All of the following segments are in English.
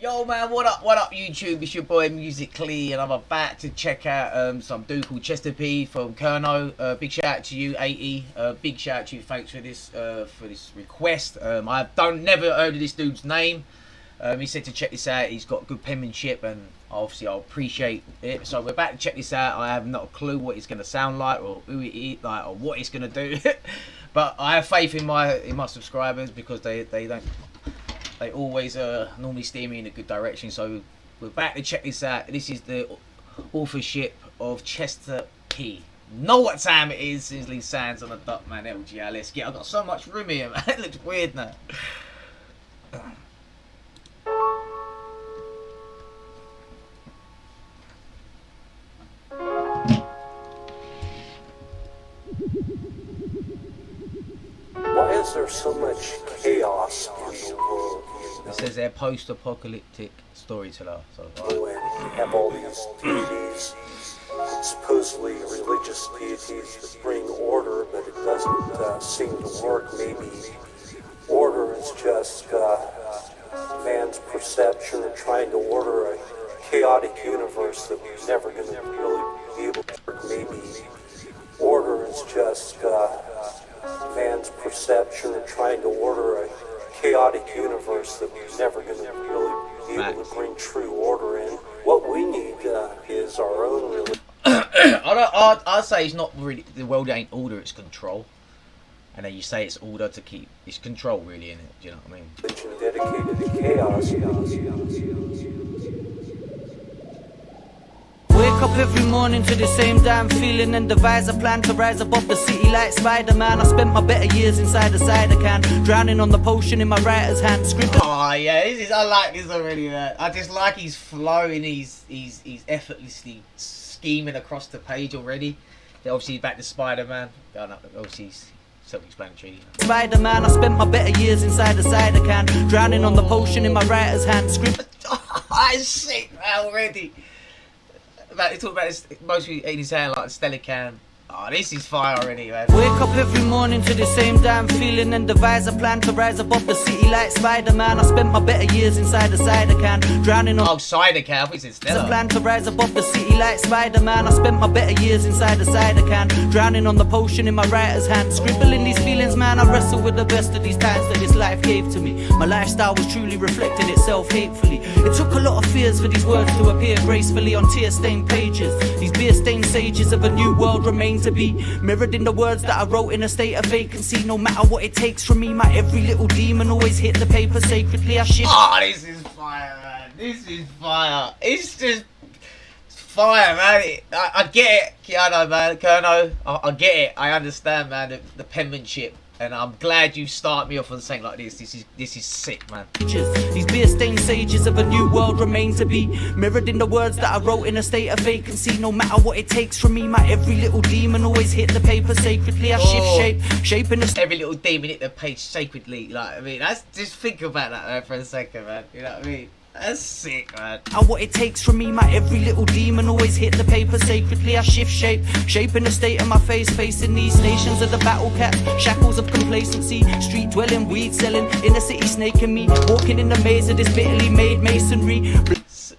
Yo man, what up YouTube? It's your boy MUSICLEE and I'm about to check out some dude called Chester P from Kerno. Big shout out to you, 80. Big shout out to you, thanks for this request. I've never heard of this dude's name. He said to check this out. He's got good penmanship and obviously I'll appreciate it. So we're about to check this out. I have not a clue what it's gonna sound like or who it is, like, or what it's gonna do. But I have faith in my subscribers because they always normally steer me in a good direction. So we're back to check this out. This is the authorship of Chester P. Know what time it is? Sizzling Sands on the dot, man. LGR, let's get. I've got so much room here, man. It looks weird now. Why is there so much chaos in the world? It says they're post-apocalyptic storyteller. So You have all these deities, supposedly religious deities that bring order, but it doesn't seem to work. Maybe order is just man's perception of trying to order a chaotic universe that we're never going to really be able to work. Maybe order is just man's perception of trying to order a chaotic universe that we're never going to really be able to bring true order in. What we need is our own religion. I'd say it's not really, the world ain't order, it's control. And then you say it's order to keep, it's control really, innit? Do you know what I mean? Religion dedicated to chaos. Wake up every morning to the same damn feeling and devise a plan to rise above the city like Spider-Man. I spent my better years inside the cider can, drowning on the potion in my writer's hand, scribbling. Oh yeah, I like this already, man. I just like his flow and he's effortlessly scheming across the page already. Then obviously back to Spider-Man. Obviously he's self-explanatory. Spider-Man, I spent my better years inside the cider can, drowning on the potion in my writer's hand, scribbling. I'm sick already. They talk about this mostly in his hand like the Stellacan. Oh, this is fire already, man. Wake up every morning to the same damn feeling and devise a plan to rise above the city like Spider-Man. I spent my better years inside the cider can, drowning on. Oh, cider can. I thought it said A plan to rise above the city like Spider-Man. I spent my better years inside the cider can, drowning on the potion in my writer's hand, scribbling these feelings, man. I wrestle with the best of these times that this life gave to me. My lifestyle was truly reflecting itself hatefully. It took a lot of fears for these words to appear gracefully on tear-stained pages. These beer-stained sages of a new world remain to be mirrored in the words that I wrote in a state of vacancy. No matter what it takes from me, my every little demon always hit the paper sacredly. I shift. Oh, this is fire, man. This is fire. It's just fire, man. I get it, Kerno. I get it. I understand, man. The penmanship. And I'm glad you start me off on something like this. This is sick, man. These beer-stained sages of a new world remain to be mirrored in the words that I wrote in a state of vacancy. No matter what it takes from me, my every little demon always hit the paper sacredly. I shift shaping the every little demon hit the page sacredly. Like, I mean, that's just think about that, man, for a second, man. You know what I mean? That's sick, man. What it takes from me, my every little demon always hit the paper sacredly. I shift shaping the state of my face, facing these nations of the battle cats, shackles of complacency, street dwelling, weed selling, inner city snaking me, walking in the maze of this bitterly made masonry.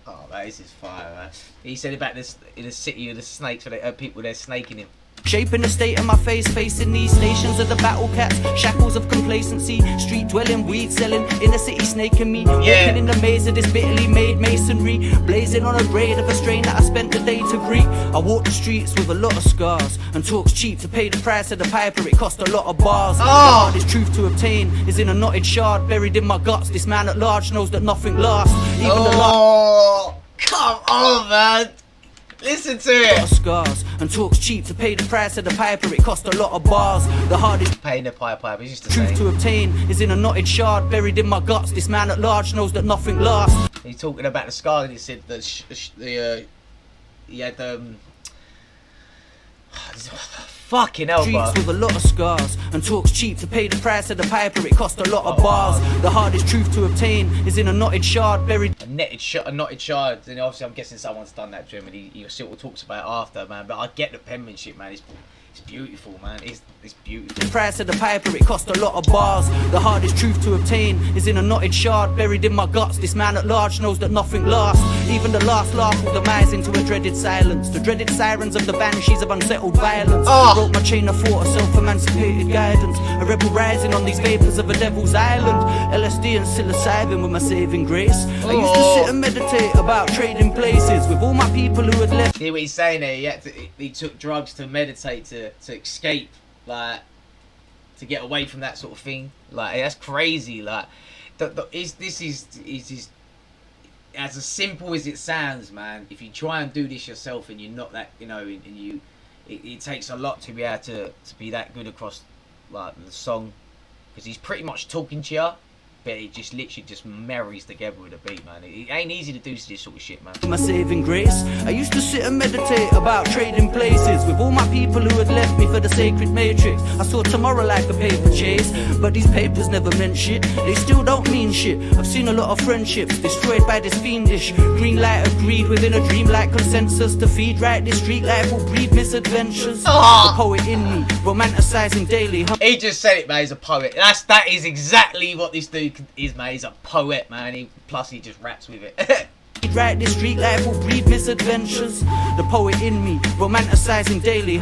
Oh, man, this is fire, man. He said about this in the city of the snakes, where people they're snaking him. Shaping the state of my face, facing these nations of the battle cats, shackles of complacency, street dwelling, weed selling, inner city snaking me, walking in the maze of this bitterly made masonry, blazing on a grade of a strain that I spent the day to greet. I walk the streets with a lot of scars, and talks cheap to pay the price of the piper, it cost a lot of bars. The hardest truth to obtain is in a knotted shard, buried in my guts. This man at large knows that nothing lasts, even the come on, man. Listen to it. Scars and talks cheap to pay the price of the piper. It cost a lot of bars. The hardest paying the piper is just the truth same. To obtain is in a knotted shard, buried in my guts. This man at large knows that nothing lasts. He's talking about the scars, and he said that he had fucking hell, streets with a lot of scars and talks cheap to pay the price of the piper. It cost a lot of bars. The hardest truth to obtain is in a knotted shard, buried. A knotted shard, and obviously I'm guessing someone's done that to him, and he sort of talks about it after, man. But I get the penmanship, man. It's beautiful, man. It's beautiful. Price of the piper, it cost a lot of bars. The hardest truth to obtain is in a knotted shard buried in my guts. This man at large knows that nothing lasts. Even the last laugh will demise into a dreaded silence. The dreaded sirens of the banshees of unsettled violence. Wrote my chain of thought, a self-emancipated guidance. A rebel rising on these vapors of a devil's island. LSD and psilocybin with my saving grace. I used to sit and meditate about trading places with all my people who had left. See what he's saying there? He took drugs to meditate, to escape, like, to get away from that sort of thing. Like, that's crazy. Like, this is as simple as it sounds, man. If you try and do this yourself and you're not that, you know, and it takes a lot to be able to be that good across, like, the song, because he's pretty much talking to you, but it just literally just marries together with a beat, man. It ain't easy to do this sort of shit, man. My saving grace. I used to sit and meditate about trading places with all my people who had left me for the sacred matrix. I saw tomorrow like a paper chase, but these papers never meant shit. They still don't mean shit. I've seen a lot of friendships destroyed by this fiendish green light of greed within a dreamlike consensus to feed right. This street life will breed misadventures. The poet in me, romanticizing daily. He just said it, man. He's a poet. That is exactly what this dude is, man. He's a poet, man. Plus he just raps with it. Right, this street life will breed misadventures. The poet in me, romanticizing daily,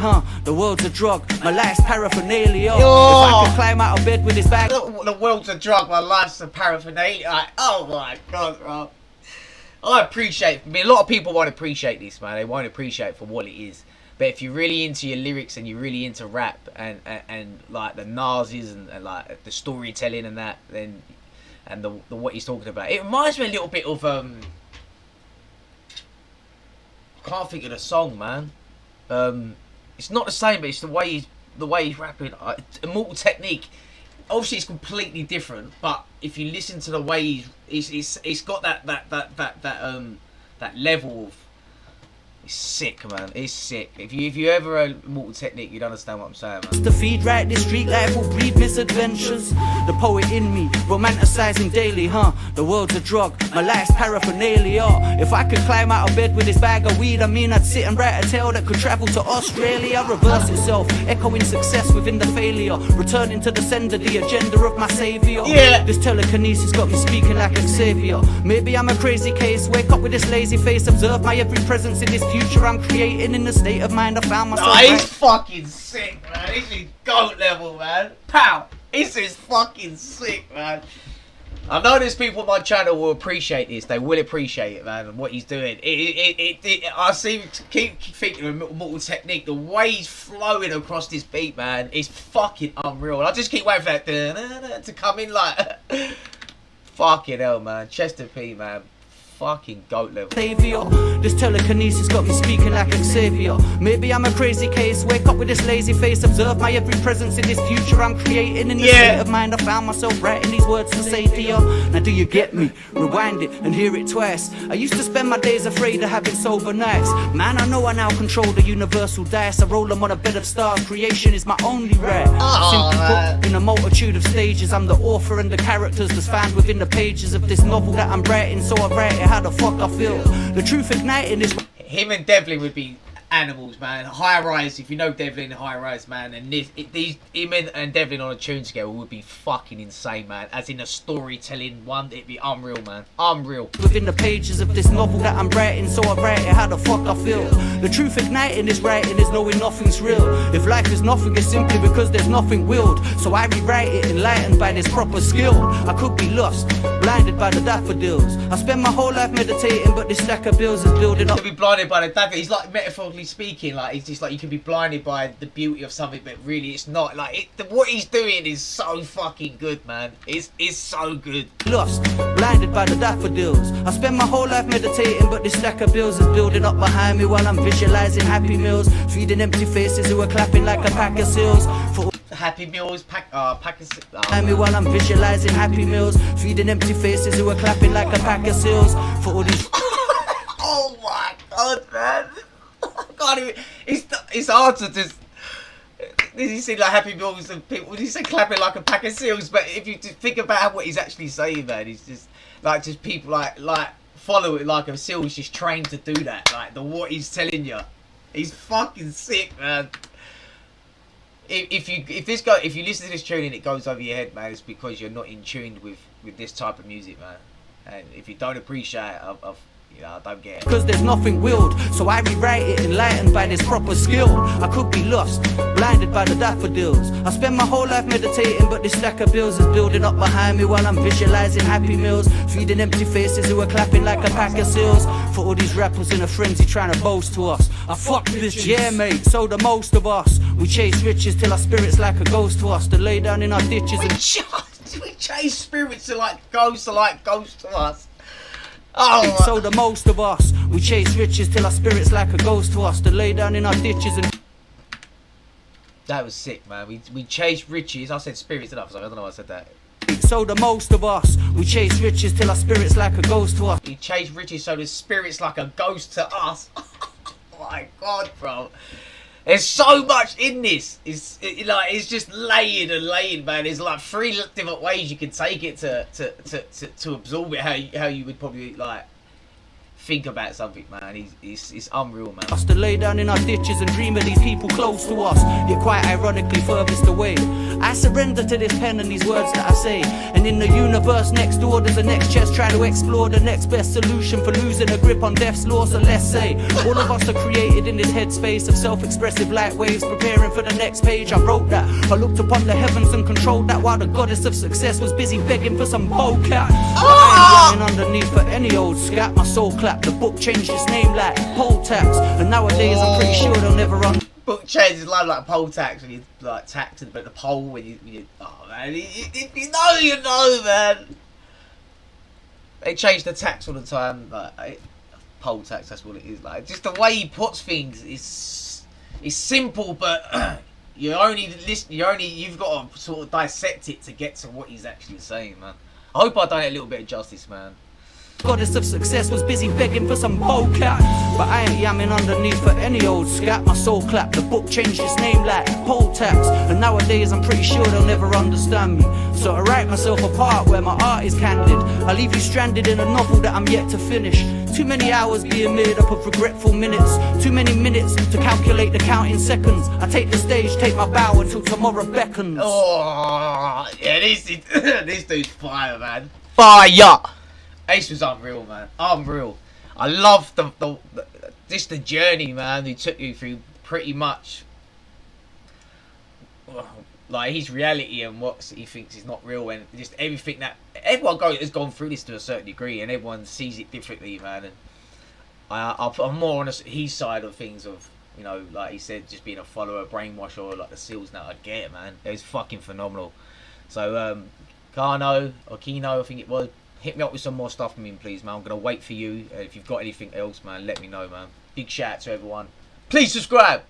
The world's a drug, my life's paraphernalia. If I could climb out of bed with this bag. The world's a drug, my life's a paraphernalia. Like, oh my god, bro. I appreciate. I mean, a lot of people won't appreciate this, man. They won't appreciate it for what it is. But if you're really into your lyrics and you're really into rap and like the Nazis and like the storytelling and that, then and the what he's talking about, it reminds me a little bit of I can't think of the song, man. It's not the same, but it's the way he's rapping. Immortal Technique. Obviously, it's completely different, but if you listen to the way it's got that level of. It's sick, man. It's sick. If you ever heard Immortal Technique, you'd understand what I'm saying, man. To feed right, this street life will breed misadventures. The poet in me, romanticizing daily, The world's a drug, my life's paraphernalia. If I could climb out of bed with this bag of weed, I mean I'd sit and write a tale that could travel to Australia. Reverse itself, echoing success within the failure. Returning to the sender, the agenda of my savior. Yeah. This telekinesis got me speaking like Xavier. Maybe I'm a crazy case, wake up with this lazy face. Observe my every presence in this future I'm creating in the state of mind I found myself. He's fucking sick, man. This is GOAT level, man. Pow! This is fucking sick, man. I know there's people on my channel will appreciate this. They will appreciate it, man, and what he's doing. I seem to keep thinking of Immortal Technique. The way he's flowing across this beat, man, is fucking unreal. I just keep waiting for that to come in, like, fucking hell, man. Chester P, man. Fucking GOAT level. Savior. This telekinesis got me speaking like Xavier. Maybe I'm a crazy case, wake up with this lazy face. Observe my every presence in this future I'm creating in the state of mind I found myself writing these words to say to you. Now do you get me? Rewind it and hear it twice. I used to spend my days afraid of having sober nights. Man, I know I now control the universal dice. I roll them on a bed of stars. Creation is my only right. Simply put, in a multitude of stages, I'm the author and the characters that's found within the pages of this novel that I'm writing. So I write it how the fuck I feel. The truth igniting is. Him and Devlin would be animals, man. High Rise, if you know Devlin, High Rise, man, and him and Devlin on a tune scale would be fucking insane, man. As in a storytelling one, it'd be unreal, man. Unreal. Within the pages of this novel that I'm writing, so I write it how the fuck I feel. The truth igniting this writing is knowing nothing's real. If life is nothing, it's simply because there's nothing willed. So I rewrite it, enlightened by this proper skill. I could be lost, blinded by the daffodils. I spend my whole life meditating, but this stack of bills is building up. To be blinded by the daffodils, he's like metaphorically speaking, like it's just like you can be blinded by the beauty of something, but really it's not. Like what he's doing is so fucking good, man. It's so good. Lost, blinded by the daffodils. I spend my whole life meditating, but this stack of bills is building up behind me while I'm visualizing happy meals, feeding empty faces who are clapping like a pack of seals. For Happy Meals, pack of me while I'm visualizing happy meals, feeding empty faces who are clapping like a pack of seals. For all these. Oh my god, man. I can't even, it's hard to just. You see like Happy Meals and people. You say clapping like a pack of seals, but if you just think about what he's actually saying, man, he's just like people like follow it like a seal. He's just trained to do that. Like what he's telling you, he's fucking sick, man. if you listen to this tune and it goes over your head, man, it's because you're not in tune with this type of music, man. And if you don't appreciate it, I don't get it. Cause there's nothing willed, so I rewrite it enlightened by this proper skill. I could be lost, blinded by the daffodils. I spend my whole life meditating, but this stack of bills is building up behind me while I'm visualizing happy meals, feeding empty faces who are clapping like a pack of seals. For all these rappers in a frenzy trying to boast to us, I fuck bitches. Yeah mate, so the most of us, we chase riches till our spirits like a ghost to us, to lay down in our ditches and we chase spirits to like ghosts to us. Oh, so the most of us, we chase riches till our spirits like a ghost to us, to lay down in our ditches and... That was sick, man. We chase riches. I said spirits enough, so I don't know why I said that. So the most of us, we chase riches till our spirits like a ghost to us. We chase riches so the spirits like a ghost to us. Oh my God, bro. There's so much in this. It's just laying and laying, man. There's like 3 different ways you can take it to absorb it. How you would probably like think about something, man. It's unreal, man. Us to lay down in our ditches and dream of these people close to us, yet quite ironically furthest away. I surrender to this pen and these words that I say, and in the universe next door there's a next chest trying to explore the next best solution for losing a grip on death's law. So let's say all of us are created in this headspace of self-expressive light waves, preparing for the next page. I wrote that, I looked upon the heavens and controlled that, while the goddess of success was busy begging for some vocab. But I ain't running underneath for any old scat. My soul clapped, the book changed its name like poll tax, and nowadays I'm pretty sure they'll never run. Book changes life like poll tax, when you like tax at the poll when you oh man, if you know, you know, man. They change the tax all the time, like poll tax. That's what it is. Like just the way he puts things is simple, but you've got to sort of dissect it to get to what he's actually saying, man. I hope I done it a little bit of justice, man. Goddess of success was busy begging for some vocab, but I ain't yamming underneath for any old scat. My soul clapped, the book changed its name like poll tax, and nowadays I'm pretty sure they'll never understand me. So I write myself apart where my art is candid. I leave you stranded in a novel that I'm yet to finish. Too many hours being made up of regretful minutes, too many minutes to calculate the counting seconds. I take the stage, take my bow until tomorrow beckons. Oh yeah, this dude's fire, man. Fire. Ace was unreal, man. Unreal. I love the journey, man. He took you through pretty much like his reality and what he thinks is not real, and just everything that everyone has gone through this to a certain degree, and everyone sees it differently, man. And I'm more on his side of things, of, you know, like he said, just being a follower, brainwash, or like the SEALs now. I get it, man. It was fucking phenomenal. So Kano, or Kino, I think it was. Hit me up with some more stuff from him, please, man. I'm going to wait for you. If you've got anything else, man, let me know, man. Big shout out to everyone. Please subscribe.